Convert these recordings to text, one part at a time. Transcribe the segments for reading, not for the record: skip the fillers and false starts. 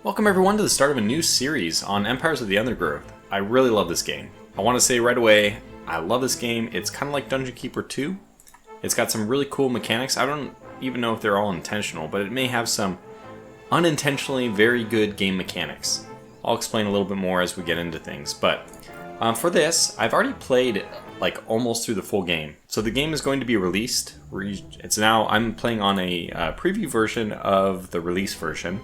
Welcome everyone to the start of a new series on Empires of the Undergrowth. I really love this game. I want to say right away, I love this game. It's kind of like Dungeon Keeper 2. It's got some really cool mechanics. I don't even know if they're all intentional, but it may have some unintentionally very good game mechanics. I'll explain a little bit more as we get into things, but for this, I've already played like almost through the full game. So the game is going to be released. I'm playing on a preview version of the release version.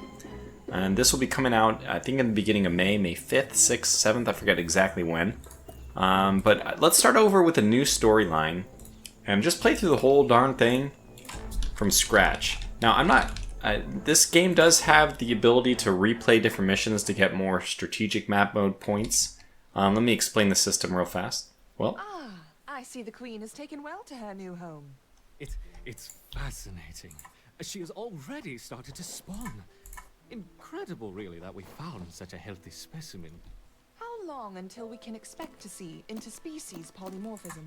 And this will be coming out, I think, in the beginning of May 5th, 6th, 7th, I forget exactly when. But let's start over with a new storyline and just play through the whole darn thing from scratch. Now, this game does have the ability to replay different missions to get more strategic map mode points. Let me explain the system real fast. Well, I see the Queen has taken well to her new home. It's fascinating. She has already started to spawn. Incredible, really, that we found such a healthy specimen. How long until we can expect to see interspecies polymorphism?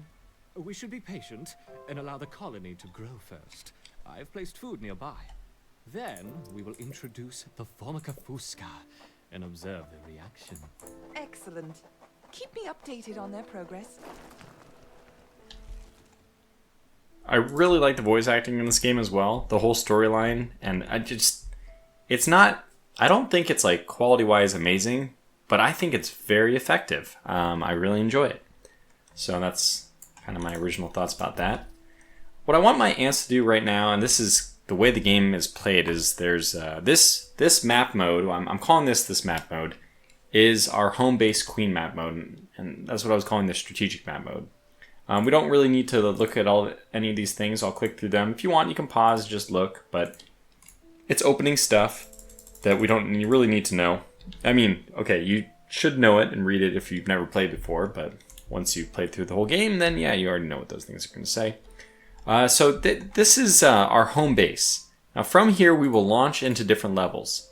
We should be patient and allow the colony to grow first. I've placed food nearby. Then we will introduce the Formicarium and observe their reaction. Excellent. Keep me updated on their progress. I really like the voice acting in this game as well, the whole storyline, and I don't think it's like quality-wise amazing, but I think it's very effective. I really enjoy it. So that's kind of my original thoughts about that. What I want my ants to do right now, and this is the way the game is played, is there's this map mode, I'm calling this map mode, is our home-based queen map mode, and that's what I was calling the strategic map mode. We don't really need to look at any of these things. I'll click through them. If you want, you can pause, just look, but it's opening stuff that you really need to know. I mean, okay, you should know it and read it if you've never played before, but once you've played through the whole game, then yeah, you already know what those things are going to say. So this is our home base. Now from here, we will launch into different levels.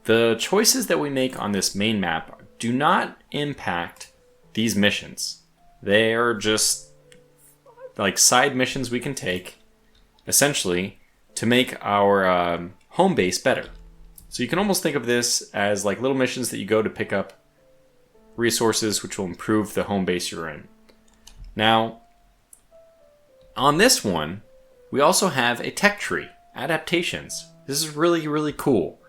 The choices that we make on this main map do not impact these missions. They are just like side missions we can take, essentially, to make our home base better. So you can almost think of this as like little missions that you go to pick up resources which will improve the home base you're in. Now, on this one, we also have a tech tree, adaptations. This is really, really cool.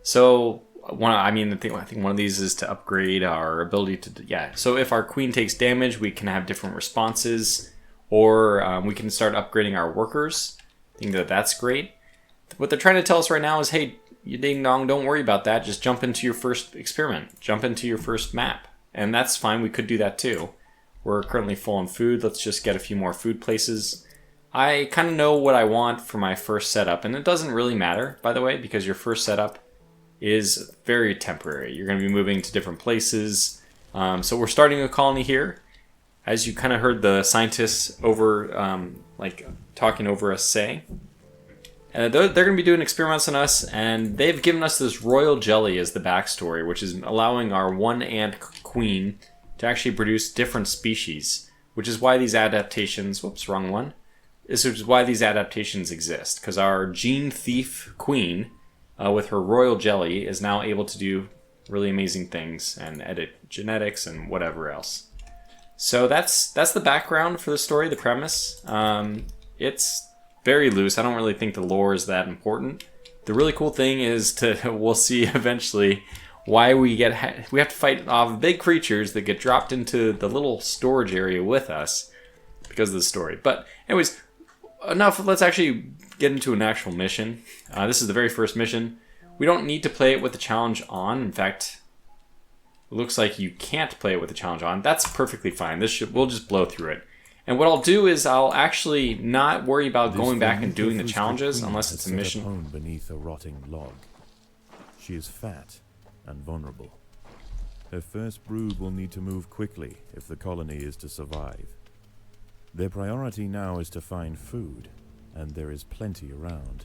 So, I think one of these is to upgrade our ability to, so if our queen takes damage, we can have different responses, or we can start upgrading our workers. I think that's great. What they're trying to tell us right now is, hey, you ding dong, don't worry about that. Just jump into your first experiment. Jump into your first map. And that's fine. We could do that too. We're currently full on food. Let's just get a few more food places. I kind of know what I want for my first setup. And it doesn't really matter, by the way, because your first setup is very temporary. You're going to be moving to different places. So we're starting a colony here. As you kind of heard the scientists over, talking over us say. They're going to be doing experiments on us, and they've given us this royal jelly as the backstory, which is allowing our one ant queen to actually produce different species, which is why these adaptations, this is why these adaptations exist, because our gene thief queen, with her royal jelly, is now able to do really amazing things and edit genetics and whatever else. So that's the background for the story, the premise. It's very loose. I don't really think the lore is that important. The really cool thing is we'll see eventually why we have to fight off big creatures that get dropped into the little storage area with us because of the story. But anyways, enough. Let's actually get into an actual mission. This is the very first mission. We don't need to play it with the challenge on. In fact, it looks like you can't play it with the challenge on. That's perfectly fine. We'll just blow through it. And what I'll do is I'll actually not worry about going back and doing the challenges unless it's a mission. Home beneath a rotting log. She is fat and vulnerable. Her first brood will need to move quickly if the colony is to survive. Their priority now is to find food, and there is plenty around.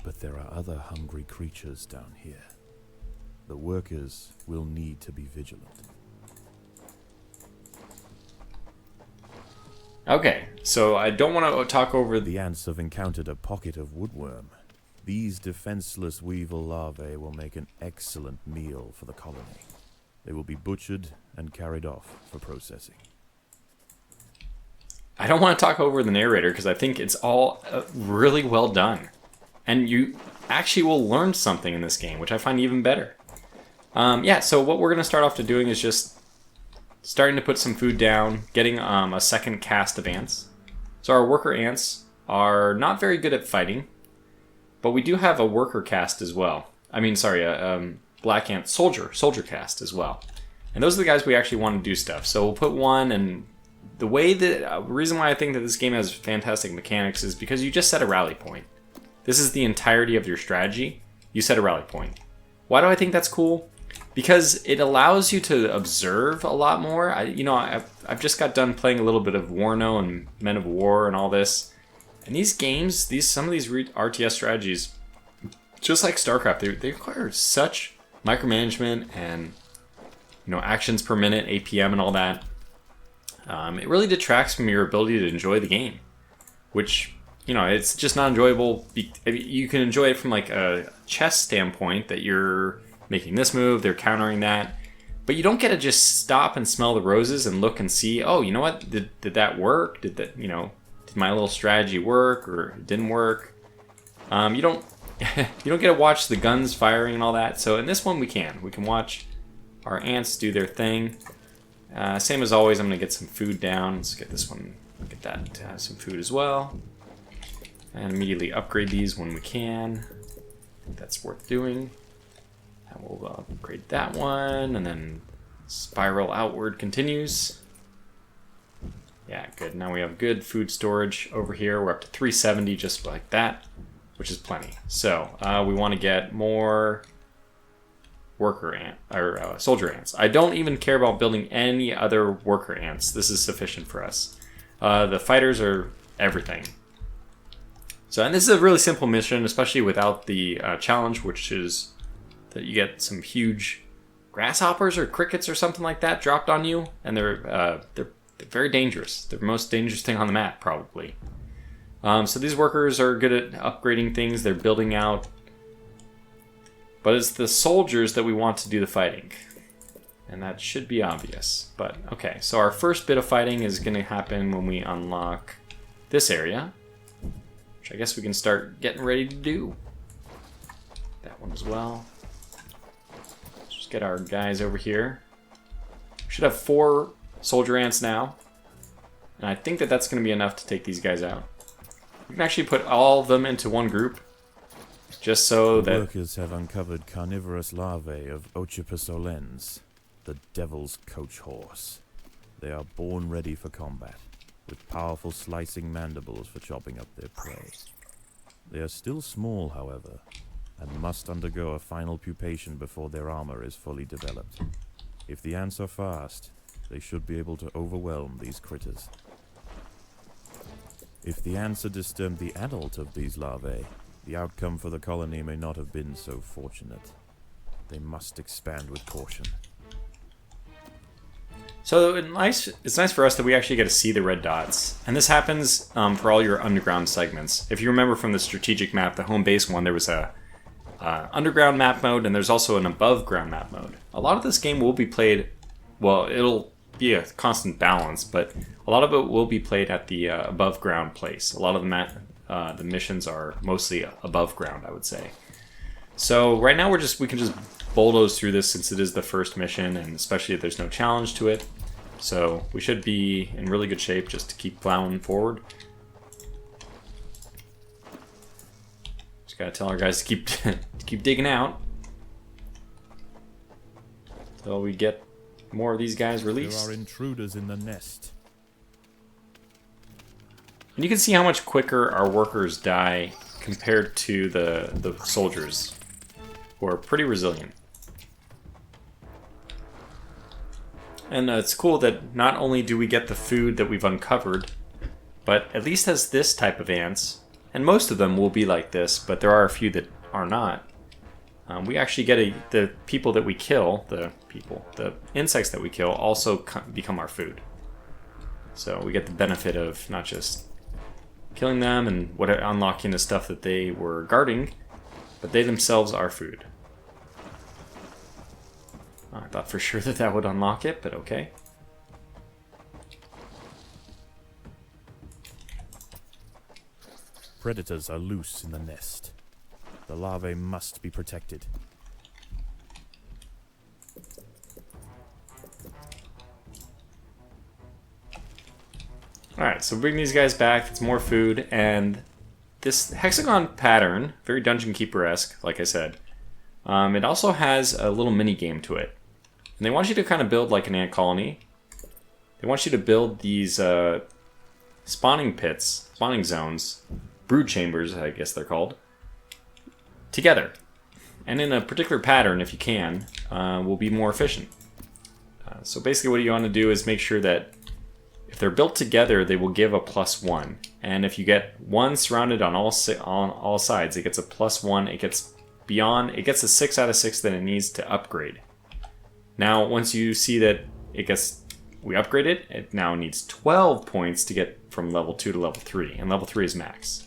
But there are other hungry creatures down here. The workers will need to be vigilant. Okay, so I don't want to talk over The ants have encountered a pocket of woodworm. These defenseless weevil larvae will make an excellent meal for the colony. They will be butchered and carried off for processing. I don't want to talk over the narrator because I think it's all really well done. And you actually will learn something in this game, which I find even better. Yeah, so what we're going to start off to doing is just starting to put some food down, getting a second cast of ants. So our worker ants are not very good at fighting, but we do have a worker cast as well. I mean, sorry, a black ant soldier cast as well. And those are the guys we actually want to do stuff. So we'll put one, and the way that reason why I think that this game has fantastic mechanics is because you just set a rally point. This is the entirety of your strategy. You set a rally point. Why do I think that's cool? Because it allows you to observe a lot more. I've just got done playing a little bit of Warno and Men of War and all this. And these games, some of these RTS strategies, just like StarCraft, they require such micromanagement and actions per minute, APM, and all that. It really detracts from your ability to enjoy the game, which it's just not enjoyable. You can enjoy it from like a chess standpoint that you're making this move, they're countering that, but you don't get to just stop and smell the roses and look and see, oh, you know what, did that work? Did that, did my little strategy work or it didn't work? You don't you don't get to watch the guns firing and all that. So in this one we can watch our ants do their thing. Same as always, I'm gonna get some food down. Let's get this one, get that some food as well, and immediately upgrade these when we can. I think that's worth doing. And we'll upgrade that one, and then spiral outward continues. Yeah, good. Now we have good food storage over here. We're up to 370 just like that, which is plenty. So we want to get more worker ant or soldier ants. I don't even care about building any other worker ants. This is sufficient for us. The fighters are everything. So, and this is a really simple mission, especially without the challenge, which is that you get some huge grasshoppers or crickets or something like that dropped on you, and they're very dangerous. They're the most dangerous thing on the map, probably. So these workers are good at upgrading things. They're building out. But it's the soldiers that we want to do the fighting. And that should be obvious. But, okay, so our first bit of fighting is going to happen when we unlock this area, which I guess we can start getting ready to do. That one as well. Let's just get our guys over here. We should have 4 soldier ants now. And I think that that's going to be enough to take these guys out. We can actually put all of them into one group, just so that... Workers have uncovered carnivorous larvae of Ocypus olens, the devil's coach horse. They are born ready for combat, with powerful slicing mandibles for chopping up their prey. They are still small, however, and must undergo a final pupation before their armor is fully developed. If the ants are fast, they should be able to overwhelm these critters. If the ants are disturbed the adult of these larvae, the outcome for the colony may not have been so fortunate. They must expand with caution. So it's nice for us that we actually get to see the red dots. And this happens for all your underground segments. If you remember from the strategic map, the home base one, there was a underground map mode, and there's also an above ground map mode. A lot of this game will be played, well, it'll be a constant balance, but a lot of it will be played at the above ground place. A lot of the missions are mostly above ground, I would say. So right now we can just bulldoze through this since it is the first mission, and especially if there's no challenge to it. So we should be in really good shape just to keep plowing forward. Just gotta tell our guys to keep to keep digging out until we get more of these guys released. There are intruders in the nest. And you can see how much quicker our workers die compared to the soldiers, who are pretty resilient. And it's cool that not only do we get the food that we've uncovered, but at least as this type of ants, and most of them will be like this, but there are a few that are not. We actually get the people that we kill, the insects that we kill also become our food. So we get the benefit of not just killing them and unlocking the stuff that they were guarding, but they themselves are food. I thought for sure that that would unlock it, but okay. Predators are loose in the nest. The larvae must be protected. Alright, so bring these guys back. It's more food, and this hexagon pattern, very Dungeon Keeper-esque, like I said, it also has a little mini game to it. And they want you to kind of build like an ant colony. They want you to build these spawning pits, spawning zones, brood chambers, I guess they're called, together. And in a particular pattern, if you can, will be more efficient. So basically what you want to do is make sure that if they're built together, they will give a +1. And if you get one surrounded on all sides, it gets a +1. It gets beyond, it gets a 6 out of 6 that it needs to upgrade. Now, once you see that we upgrade it, it now needs 12 points to get from level 2 to level 3, and level 3 is max.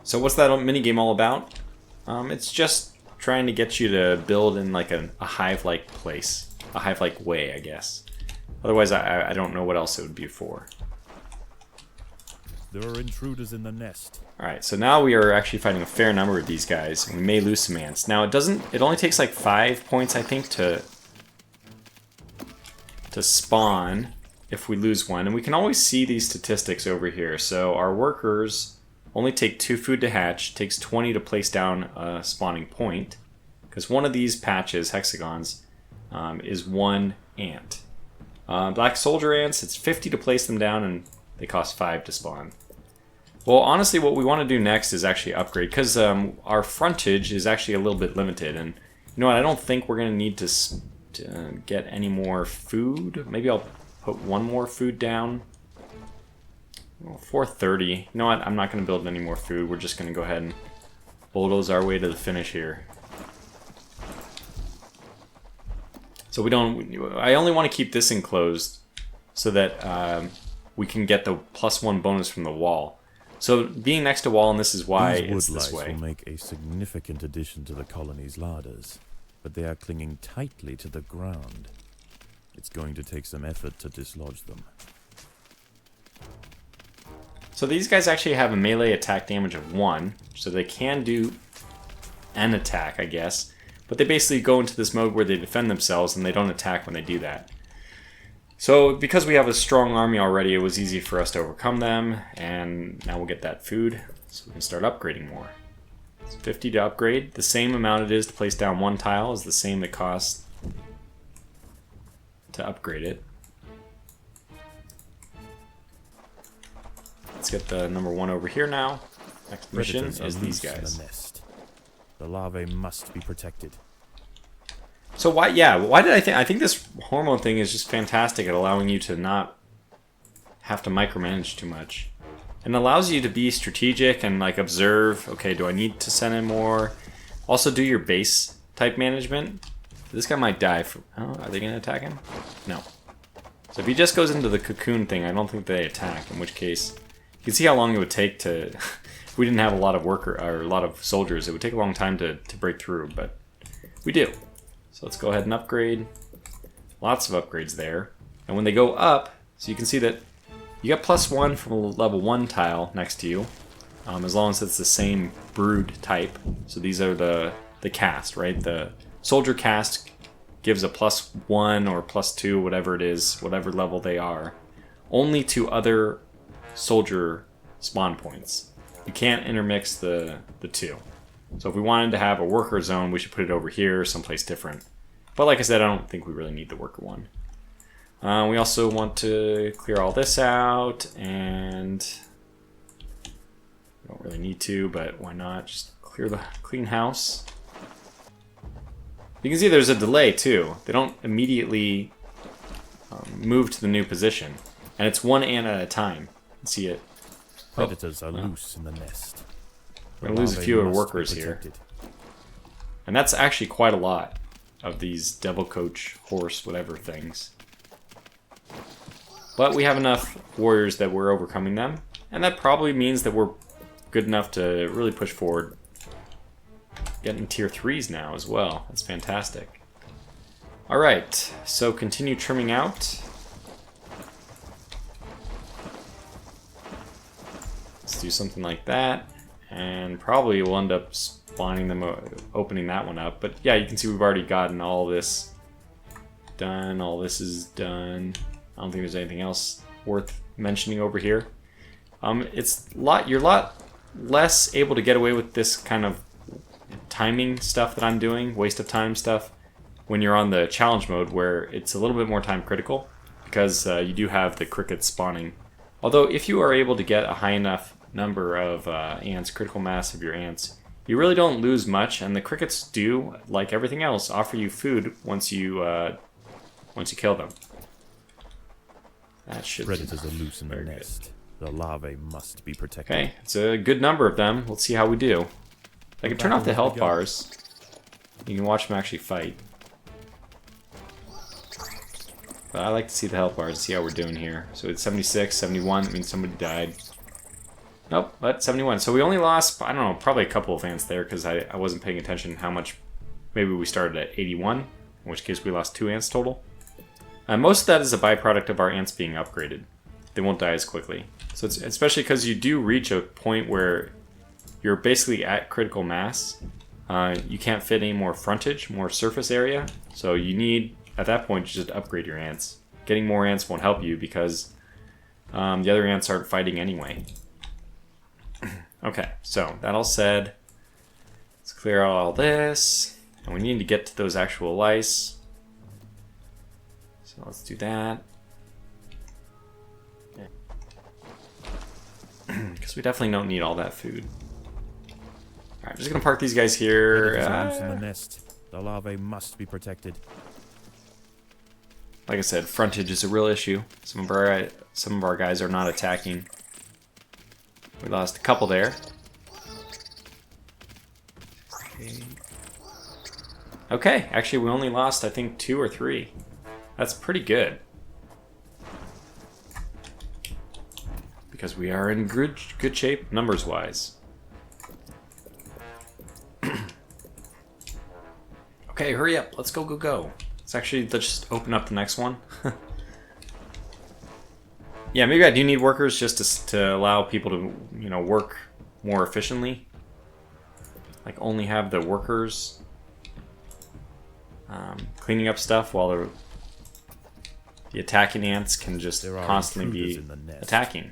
So what's that minigame all about? It's just trying to get you to build in like a hive-like place, a hive-like way, I guess. Otherwise, I don't know what else it would be for. There are intruders in the nest. Alright, so now we are actually fighting a fair number of these guys. We may lose some ants. Now it only takes like 5 points, I think, to spawn if we lose one. And we can always see these statistics over here. So our workers only take 2 food to hatch, takes 20 to place down a spawning point. Because one of these patches, hexagons, is 1 ant. Black soldier ants, it's 50 to place them down, and they cost 5 to spawn. Well, honestly, what we want to do next is actually upgrade, because our frontage is actually a little bit limited, and you know what, I don't think we're going to need to get any more food. Maybe I'll put 1 more food down. Well, 430. You know what, I'm not going to build any more food. We're just going to go ahead and bulldoze our way to the finish here. So I only want to keep this enclosed so that we can get the +1 bonus from the wall. So being next to wall, and this is why it's this way. These wood lice will make a significant addition to the colony's larders, but they are clinging tightly to the ground. It's going to take some effort to dislodge them. So these guys actually have a melee attack damage of 1, so they can do an attack, I guess. But they basically go into this mode where they defend themselves and they don't attack when they do that. So because we have a strong army already, it was easy for us to overcome them, and now we'll get that food so we can start upgrading more. It's 50 to upgrade. The same amount it is to place down 1 tile is the same it costs to upgrade it. Let's get the number 1 over here now. Next mission is these guys. The larvae must be protected. So why did I think this hormone thing is just fantastic at allowing you to not have to micromanage too much. And allows you to be strategic and like observe, okay, do I need to send in more? Also do your base type management. This guy might die for, oh, are they gonna attack him? No. So if he just goes into the cocoon thing, I don't think they attack, in which case you can see how long it would take to if we didn't have a lot of a lot of soldiers, it would take a long time to break through, but we do. So let's go ahead and upgrade. Lots of upgrades there. And when they go up, so you can see that you get +1 from a level 1 tile next to you, as long as it's the same brood type. So these are the cast, right? The soldier cast gives a +1 or +2, whatever it is, whatever level they are, only to other soldier spawn points. You can't intermix the two. So if we wanted to have a worker zone, we should put it over here, someplace different. But like I said, I don't think we really need the worker one. We also want to clear all this out, and we don't really need to, but why not? Just clear the clean house. You can see there's a delay too. They don't immediately move to the new position, and it's 1 ant at a time. You can see it. Predators are loose in the nest. We're going to lose a few of our workers here. And that's actually quite a lot of these devil coach, horse, whatever things. But we have enough warriors that we're overcoming them. And that probably means that we're good enough to really push forward. Getting tier 3s now as well. That's fantastic. Alright, so continue trimming out. Let's do something like that. And probably we'll end up spawning them, opening that one up. But yeah, you can see we've already gotten all this done. All this is done. I don't think there's anything else worth mentioning over here. You're a lot less able to get away with this kind of timing stuff that I'm doing, waste of time stuff, when you're on the challenge mode, where it's a little bit more time critical because you do have the crickets spawning. Although if you are able to get a high enough number of ants, critical mass of your ants, you really don't lose much, and the crickets do, like everything else, offer you food once you kill them. That should Predators are loose in the nest. The larvae must be protected. Okay, it's a good number of them. Let's see how we do. I can turn off the health bars. You can watch them actually fight. But I like to see the health bars and see how we're doing here. So it's 76, 71, that means somebody died. Nope, but 71. So we only lost, I don't know, probably a couple of ants there because I wasn't paying attention how much. Maybe we started at 81, in which case we lost 2 ants total. Most of that is a byproduct of our ants being upgraded. They won't die as quickly. So it's especially because you do reach a point where you're basically at critical mass. You can't fit any more frontage, more surface area. So you need, at that point, to just upgrade your ants. Getting more ants won't help you because the other ants aren't fighting anyway. Okay, so that all said, let's clear out all this. And we need to get to those actual lice. So let's do that. Because we definitely don't need all that food. Alright, I'm just gonna park these guys here. In the nest. The larvae must be protected. Like I said, frontage is a real issue. Some of our guys are not attacking. We lost a couple there. Okay, actually we only lost I think 2 or 3. That's pretty good. Because we are in good shape numbers wise. Okay, hurry up. Let's go. Let's just open up the next one. Yeah, maybe I do need workers just to allow people to, work more efficiently. Like only have the workers cleaning up stuff while the attacking ants can just constantly be attacking.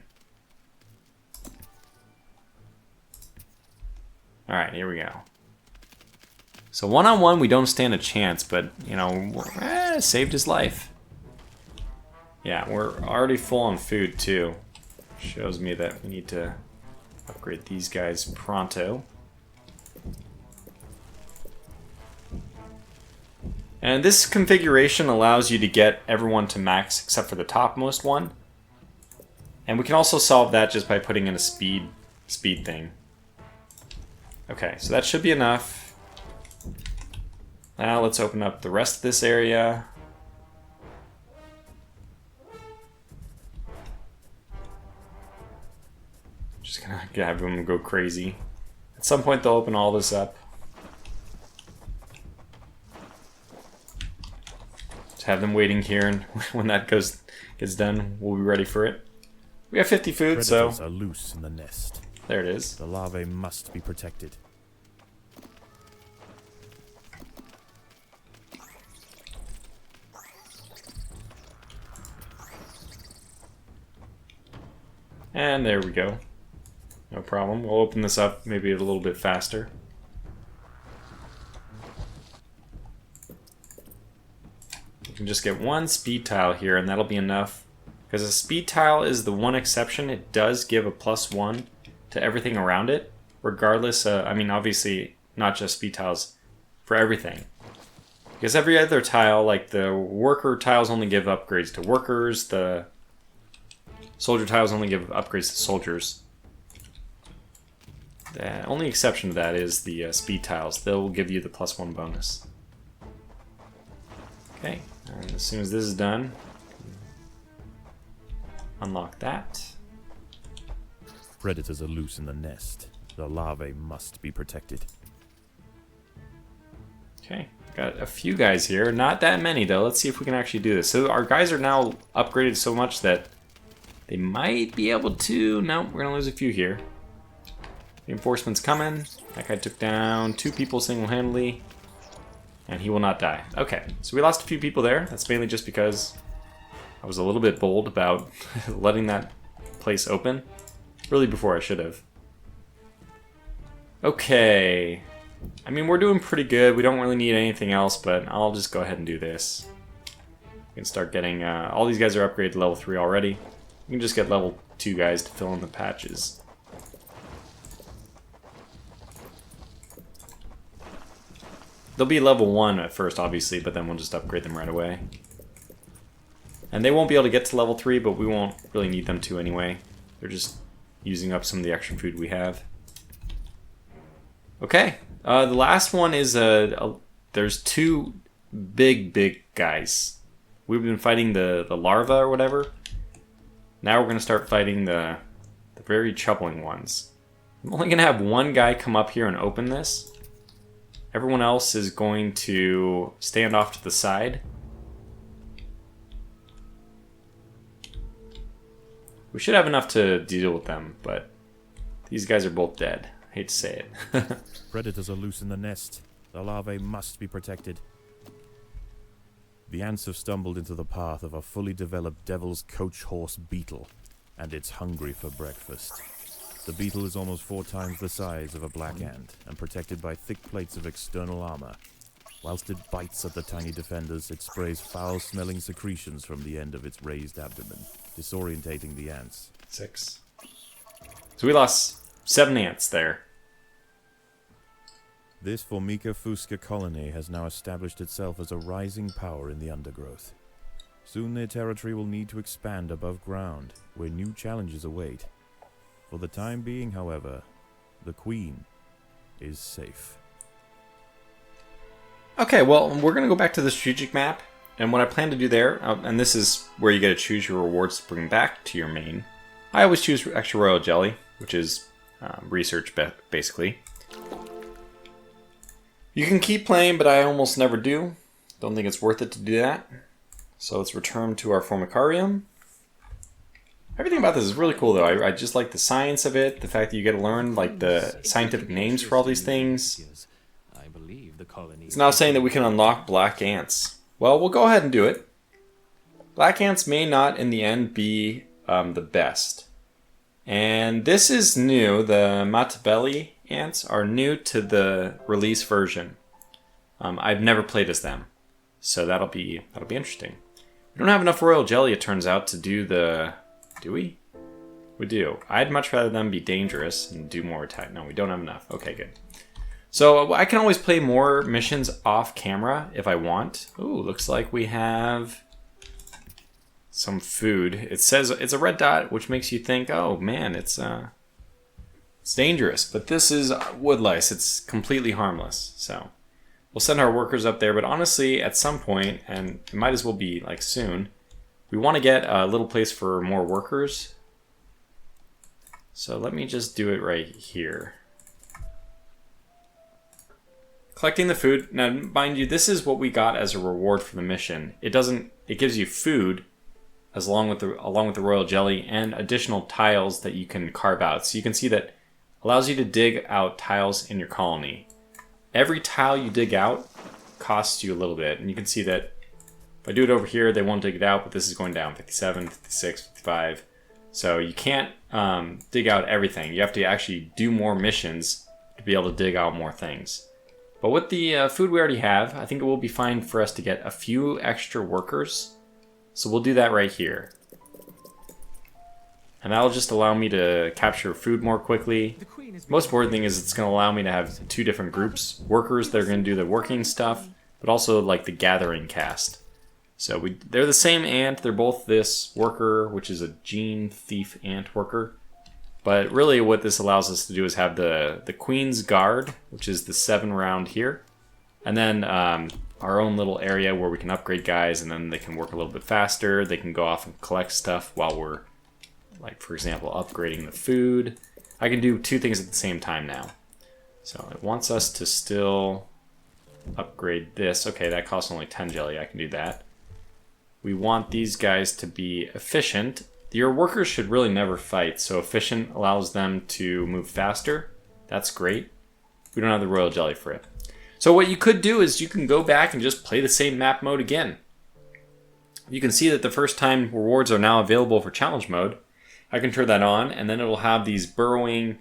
Alright, here we go. So one-on-one we don't stand a chance, but, saved his life. Yeah, we're already full on food, too. Shows me that we need to upgrade these guys pronto. And this configuration allows you to get everyone to max except for the topmost one. And we can also solve that just by putting in a speed thing. Okay, so that should be enough. Now let's open up the rest of this area. Just gonna have them go crazy. At some point they'll open all this up. Just have them waiting here, and when that gets done, we'll be ready for it. We have 50 food, Predators so are loose in the nest. there it is. The larvae must be protected. And there we go. No problem. We'll open this up maybe a little bit faster. You can just get one speed tile here, and that'll be enough. Because a speed tile is the one exception. It does give a +1 to everything around it, regardless. Obviously, not just speed tiles, for everything. Because every other tile, like the worker tiles, only give upgrades to workers. The soldier tiles only give upgrades to soldiers. The only exception to that is the speed tiles. They'll give you the +1 bonus. Okay, and as soon as this is done, unlock that. Predators are loose in the nest. The larvae must be protected. Okay, got a few guys here. Not that many, though. Let's see if we can actually do this. So our guys are now upgraded so much that they might be able to... No, we're going to lose a few here. Reinforcements coming. That guy took down 2 people single-handedly. And he will not die. Okay, so we lost a few people there. That's mainly just because I was a little bit bold about letting that place open. Really before I should have. Okay. I mean, we're doing pretty good. We don't really need anything else, but I'll just go ahead and do this. We can start getting... all these guys are upgraded to level 3 already. We can just get level 2 guys to fill in the patches. They'll be level 1 at first, obviously, but then we'll just upgrade them right away. And they won't be able to get to level 3, but we won't really need them to anyway. They're just using up some of the extra food we have. Okay. The last one is there's 2 big guys. We've been fighting the larva or whatever. Now we're going to start fighting the very troubling ones. I'm only going to have 1 guy come up here and open this. Everyone else is going to stand off to the side. We should have enough to deal with them, but these guys are both dead. I hate to say it. Predators are loose in the nest. The larvae must be protected. The ants have stumbled into the path of a fully developed devil's coach horse beetle, and it's hungry for breakfast. The beetle is almost 4 times the size of a black ant, and protected by thick plates of external armor. Whilst it bites at the tiny defenders, it sprays foul-smelling secretions from the end of its raised abdomen, disorientating the ants. 6. So we lost 7 ants there. This Formica fusca colony has now established itself as a rising power in the undergrowth. Soon their territory will need to expand above ground, where new challenges await. For the time being, however, the Queen is safe. Okay, well, we're going to go back to the strategic map. And what I plan to do there, and this is where you get to choose your rewards to bring back to your main. I always choose extra royal jelly, which is research, basically. You can keep playing, but I almost never do. Don't think it's worth it to do that. So let's return to our Formicarium. Everything about this is really cool, though. I just like the science of it, the fact that you get to learn like the scientific names for all these things. I believe the colony. It's now saying that we can unlock black ants. Well, we'll go ahead and do it. Black ants may not, in the end, be the best. And this is new. The Matabelli ants are new to the release version. I've never played as them, so that'll be interesting. We don't have enough royal jelly, it turns out, to do the... Do we? We do. I'd much rather them be dangerous and do more attack. No, we don't have enough. Okay, good. So I can always play more missions off camera if I want. Ooh, looks like we have some food. It says it's a red dot, which makes you think, oh man, it's dangerous. But this is wood lice. It's completely harmless. So we'll send our workers up there. But honestly, at some point, and it might as well be like soon, we want to get a little place for more workers. So let me just do it right here. Collecting the food. Now, mind you, this is what we got as a reward for the mission. It gives you food along with the royal jelly and additional tiles that you can carve out. So you can see that allows you to dig out tiles in your colony. Every tile you dig out costs you a little bit, and you can see that if I do it over here, they won't dig it out, but this is going down 57, 56, 55. So you can't dig out everything. You have to actually do more missions to be able to dig out more things. But with the food we already have, I think it will be fine for us to get a few extra workers. So we'll do that right here. And that'll just allow me to capture food more quickly. Most important thing is it's going to allow me to have 2 different groups. Workers that are going to do the working stuff, but also like the gathering cast. So they're the same ant. They're both this worker, which is a gene thief ant worker. But really what this allows us to do is have the Queen's Guard, which is the 7 round here. And then our own little area where we can upgrade guys, and then they can work a little bit faster. They can go off and collect stuff while we're, like, for example, upgrading the food. I can do two things at the same time now. So it wants us to still upgrade this. Okay, that costs only 10 jelly. I can do that. We want these guys to be efficient. Your workers should really never fight, so efficient allows them to move faster. That's great. We don't have the royal jelly for it. So what you could do is you can go back and just play the same map mode again. You can see that the first time rewards are now available for challenge mode. I can turn that on, and then it will have these burrowing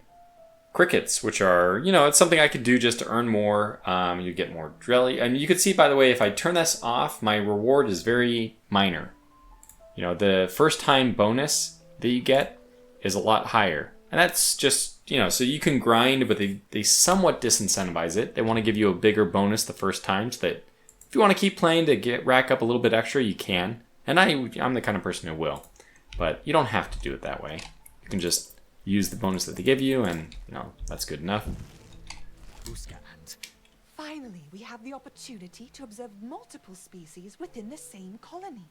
crickets, which are, you know, it's something I could do just to earn more. You get more jelly. And you can see, by the way, if I turn this off, my reward is very minor. You know, the first time bonus that you get is a lot higher. And that's just, you know, so you can grind, but they somewhat disincentivize it. They want to give you a bigger bonus the first time so that if you want to keep playing to rack up a little bit extra, you can. And I'm the kind of person who will. But you don't have to do it that way. You can just use the bonus that they give you, and, you know, that's good enough. Finally, we have the opportunity to observe multiple species within the same colony.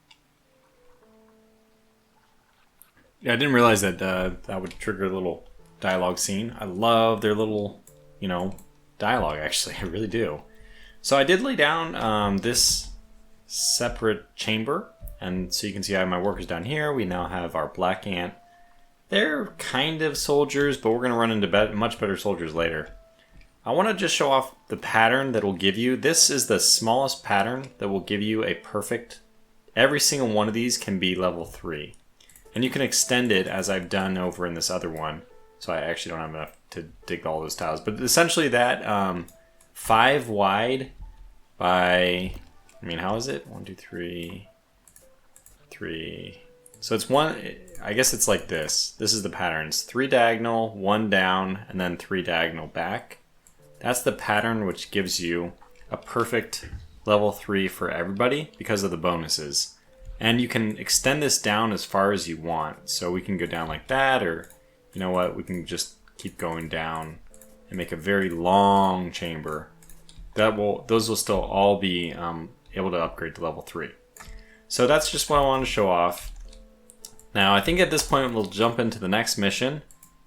Yeah, I didn't realize that that would trigger a little dialogue scene. I love their little, you know, dialogue, actually. I really do. So I did lay down this separate chamber, and so you can see I have my workers down here. We now have our black ant. They're kind of soldiers, but we're going to run into much better soldiers later. I want to just show off the pattern that will give you. This is the smallest pattern that will give you a perfect... Every single one of these can be level 3. And you can extend it as I've done over in this other one. So I actually don't have enough to dig all those tiles. But essentially that 5 wide by... I mean, how is it? 1, 2, 3... 3... So it's one, I guess it's like this. This is the pattern. It's 3 diagonal, 1 down, and then 3 diagonal back. That's the pattern which gives you a perfect level 3 for everybody because of the bonuses. And you can extend this down as far as you want. So we can go down like that, or you know what, we can just keep going down and make a very long chamber. Those will still all be able to upgrade to level 3. So that's just what I wanted to show off. Now, I think at this point we'll jump into the next mission.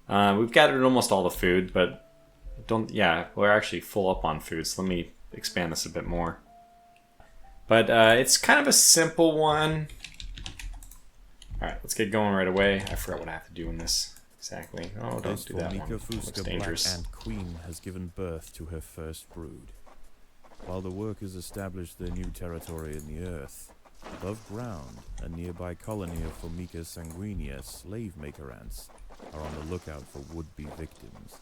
We've gathered almost all the food, but we're actually full up on food, so let me expand this a bit more. But it's kind of a simple one. Alright, let's get going right away. I forgot what I have to do in this exactly. Oh, don't do that one. It looks dangerous. Black Ant Queen has given birth to her first brood. While the workers establish their new territory in the earth, above ground, a nearby colony of Formica sanguinea slave maker ants are on the lookout for would-be victims.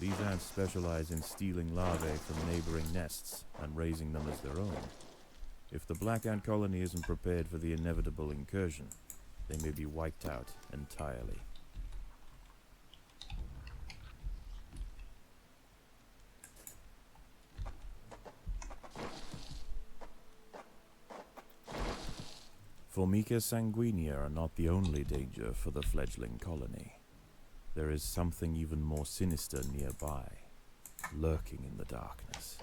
These ants specialize in stealing larvae from neighboring nests and raising them as their own. If the black ant colony isn't prepared for the inevitable incursion, they may be wiped out entirely. Formica sanguinea are not the only danger for the fledgling colony. There is something even more sinister nearby, lurking in the darkness.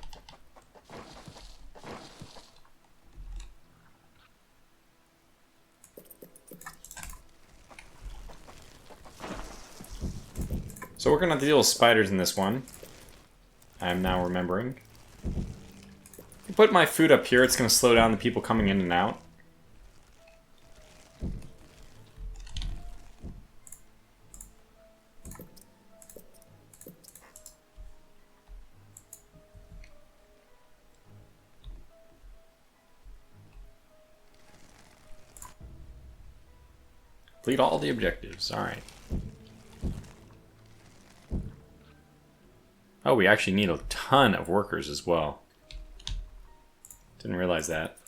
So we're going to have to deal with spiders in this one. I'm now remembering. If I put my food up here, it's going to slow down the people coming in and out. Complete all the objectives. Alright. Oh, we actually need a ton of workers as well. Didn't realize that.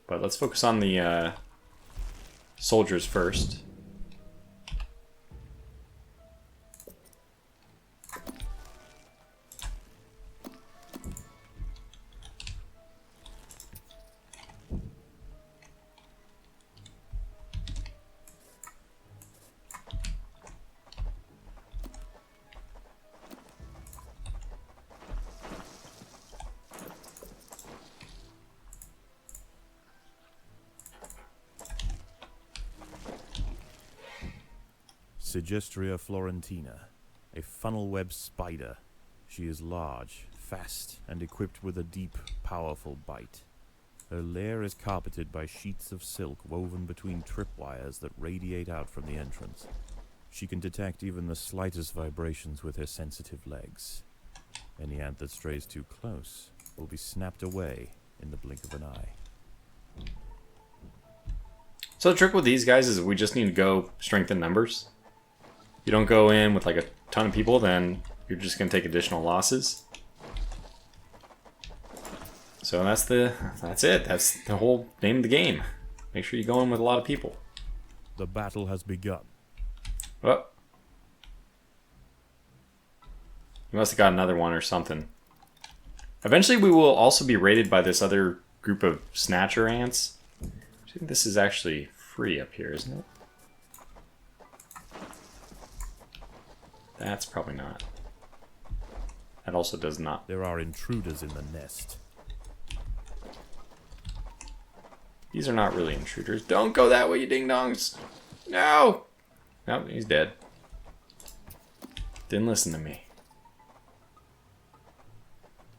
But let's focus on the soldiers first. Sigistria florentina, A funnel web spider. She is large, fast, and equipped with a deep, powerful bite. Her lair is carpeted by sheets of silk woven between tripwires that radiate out from the entrance. She can detect even the slightest vibrations with her sensitive legs. Any ant that strays too close will be snapped away in the blink of an eye. So the trick with these guys is we just need to go strengthen numbers. You don't go in with like a ton of people, then you're just going to take additional losses. So that's it. That's the whole name of the game. Make sure you go in with a lot of people. The battle has begun. Oh. You must have got another one or something. Eventually we will also be raided by this other group of snatcher ants. I think this is actually free up here, isn't it? That's probably not. That also does not. There are intruders in the nest. These are not really intruders. Don't go that way, you ding-dongs! No! Nope, he's dead. Didn't listen to me.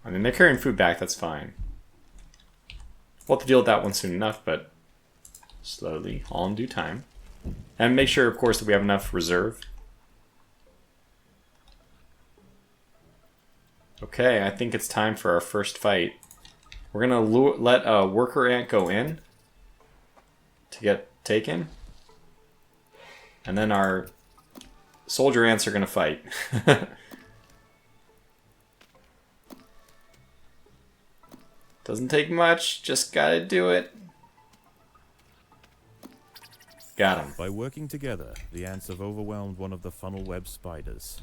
I mean, they're carrying food back, that's fine. We'll have to deal with that one soon enough, but slowly, all in due time. And make sure, of course, that we have enough reserve. Okay, I think it's time for our first fight. We're gonna let a worker ant go in to get taken. And then our soldier ants are gonna fight. Doesn't take much, just gotta do it. Got him. By working together, the ants have overwhelmed one of the funnel web spiders.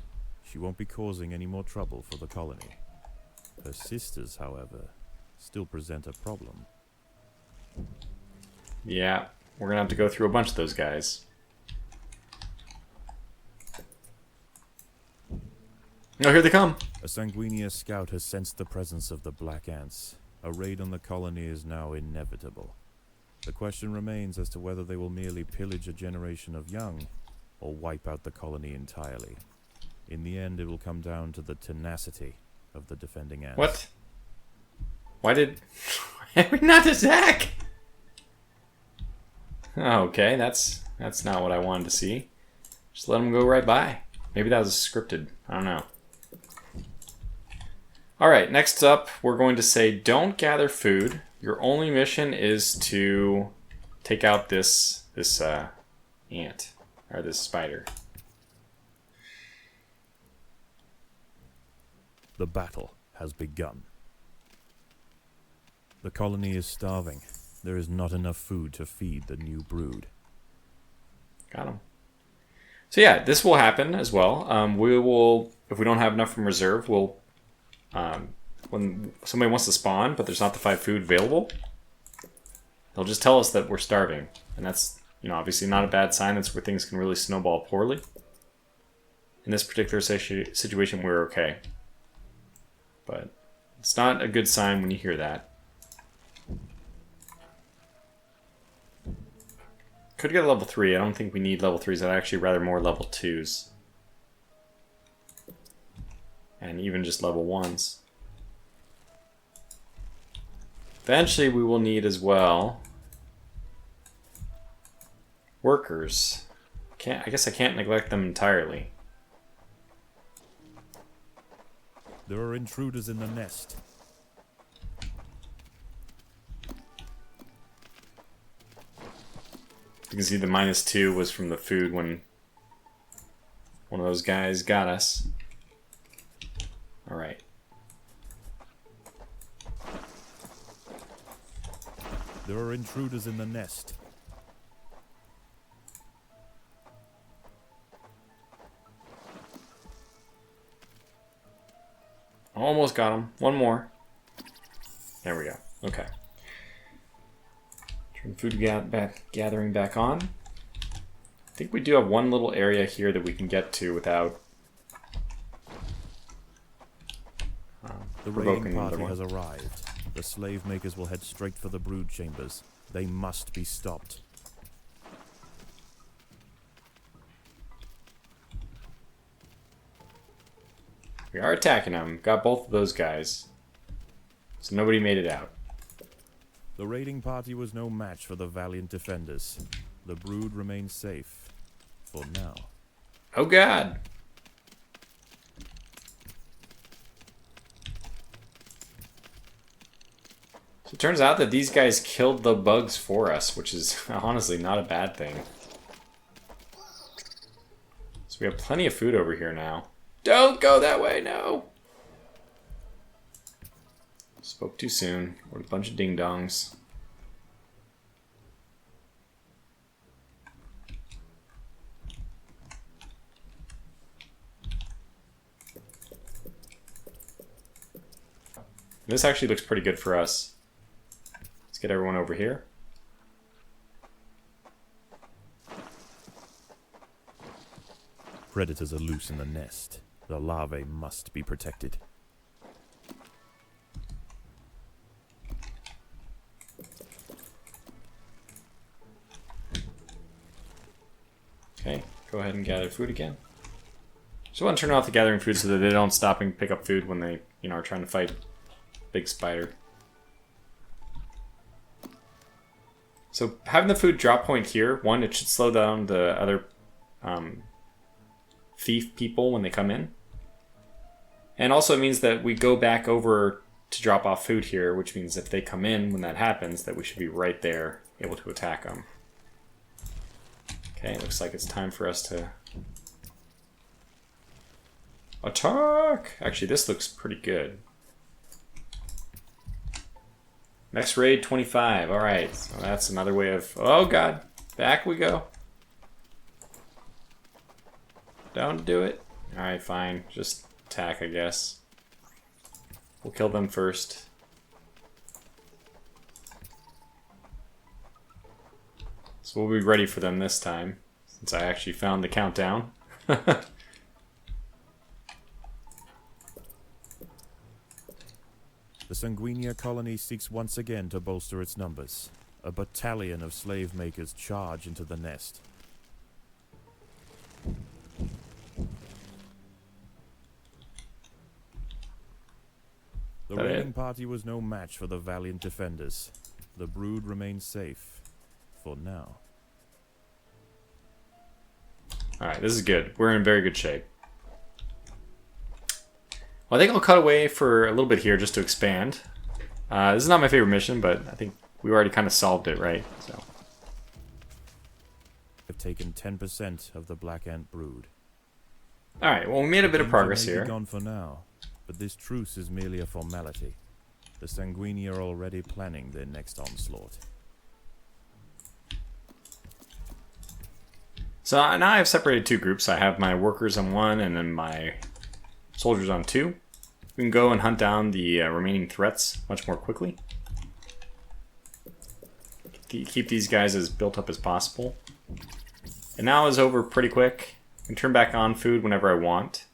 She won't be causing any more trouble for the colony. Her sisters, however, still present a problem. Yeah, we're gonna have to go through a bunch of those guys. Oh, here they come! A Sanguinius scout has sensed the presence of the black ants. A raid on the colony is now inevitable. The question remains as to whether they will merely pillage a generation of young, or wipe out the colony entirely. In the end, it will come down to the tenacity of the defending ants. What? Why did we not attack? Okay, that's not what I wanted to see. Just let them go right by. Maybe that was scripted. I don't know. Alright, next up, we're going to say don't gather food. Your only mission is to take out this ant, or this spider. The battle has begun. The colony is starving. There is not enough food to feed the new brood. Got him. So yeah, this will happen as well. We will, if we don't have enough from reserve, we'll, when somebody wants to spawn, but there's not the 5 food available, they'll just tell us that we're starving. And that's, you know, obviously not a bad sign. That's where things can really snowball poorly. In this particular situation, we're okay. But it's not a good sign when you hear that. Could get a level 3. I don't think we need level 3s. I'd actually rather more level 2s. And even just level 1s. Eventually we will need as well workers. I guess I can't neglect them entirely. There are intruders in the nest. You can see the -2 was from the food when one of those guys got us. Alright. There are intruders in the nest. Almost got him. One more. There we go. Okay. Turn food gathering back on. I think we do have one little area here that we can get to without The provoking raiding party another has one. arrived. The slave makers will head straight for the brood chambers. They must be stopped. We are attacking them. Got both of those guys. So nobody made it out. The raiding party was no match for the valiant defenders. The brood remains safe. For now. Oh god! So it turns out that these guys killed the bugs for us, which is honestly not a bad thing. So we have plenty of food over here now. Don't go that way, no! Spoke too soon. What a bunch of ding-dongs. This actually looks pretty good for us. Let's get everyone over here. Predators are loose in the nest. The larvae must be protected. Okay, go ahead and gather food again. Just want to turn off the gathering food so that they don't stop and pick up food when they, are trying to fight big spider. So having the food drop point here, one, it should slow down the other thief people when they come in. And also it means that we go back over to drop off food here, which means if they come in when that happens, that we should be right there, able to attack them. Okay, looks like it's time for us to attack! Actually, this looks pretty good. Next raid, 25. Alright, so that's another way of... Oh god, back we go. Don't do it. Alright, fine. Just attack, I guess. We'll kill them first. So we'll be ready for them this time, since I actually found the countdown. The Sanguinia colony seeks once again to bolster its numbers. A battalion of slave makers charge into the nest. The raiding party was no match for the valiant defenders. The brood remains safe. For now. Alright, this is good. We're in very good shape. Well, I think I'll cut away for a little bit here just to expand. This is not my favorite mission, but I think we already kind of solved it, right? So. Have taken 10% of the black ant brood. Alright, well we made a bit of progress Things may be here. gone for now, but this truce is merely a formality. The Sanguini are already planning their next onslaught. So now I've separated two groups. I have my workers on one and then my soldiers on two. We can go and hunt down the remaining threats much more quickly. Keep these guys as built up as possible. And now is over pretty quick. I can turn back on food whenever I want.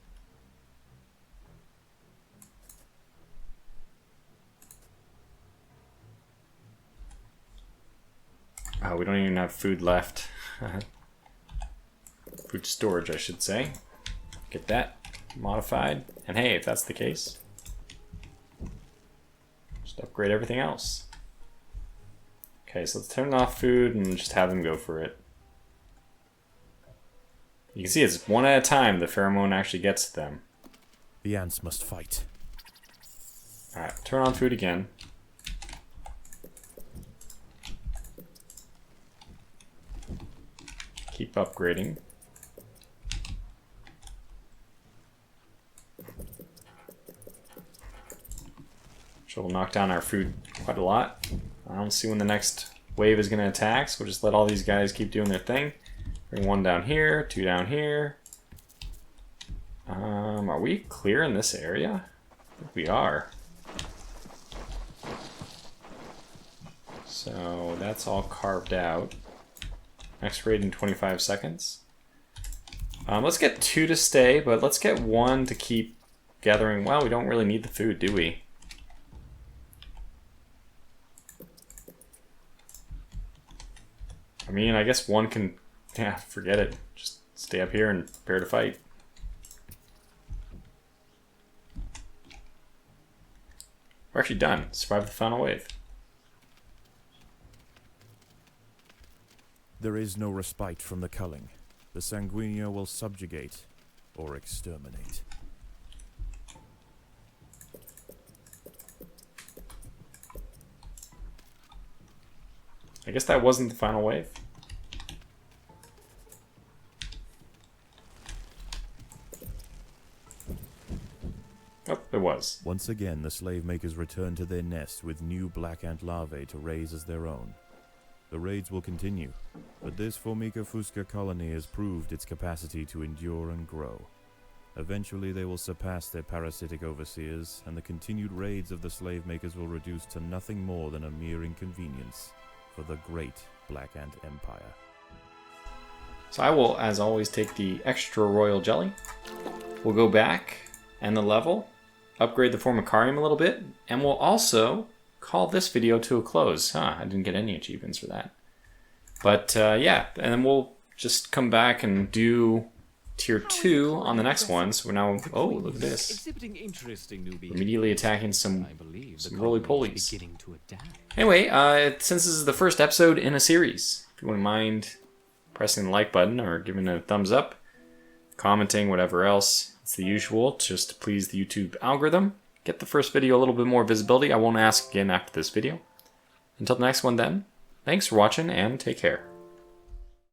Oh, we don't even have food left. Food storage, I should say. Get that modified. And hey, if that's the case, just upgrade everything else. Okay, so let's turn off food and just have them go for it. You can see it's one at a time the pheromone actually gets to them. The ants must fight. Alright, turn on food again. Keep upgrading. Which will knock down our food quite a lot. I don't see when the next wave is going to attack, so we'll just let all these guys keep doing their thing. Bring one down here, two down here. Are we clear in this area? I think we are. So that's all carved out. Next raid in 25 seconds. Let's get two to stay, but let's get one to keep gathering. Well, we don't really need the food, do we? I mean, I guess one can... Yeah, forget it. Just stay up here and prepare to fight. actually done. Survived the final wave. There is no respite from the culling. The Sanguinio will subjugate or exterminate. I guess that wasn't the final wave. Oh, it was. Once again, the slave makers return to their nest with new black ant larvae to raise as their own. The raids will continue, but this Formica fusca colony has proved its capacity to endure and grow. Eventually they will surpass their parasitic overseers, and the continued raids of the slave makers will reduce to nothing more than a mere inconvenience for the great Black Ant Empire. So I will, as always, take the extra royal jelly. We'll go back and the level, upgrade the Formicarium a little bit, and we'll also call this video to a close. I didn't get any achievements for that. But yeah, and then we'll just come back and do tier 2 on the next one. So we're now, oh, look at this. Exhibiting interesting newbies. Immediately attacking some I believe the roly-polies. beginning to adapt. Anyway, since this is the first episode in a series, if you wouldn't mind pressing the like button or giving it a thumbs up, commenting, whatever else, it's the usual, just to please the YouTube algorithm. Get the first video a little bit more visibility. I won't ask again after this video. Until the next one then, thanks for watching and take care.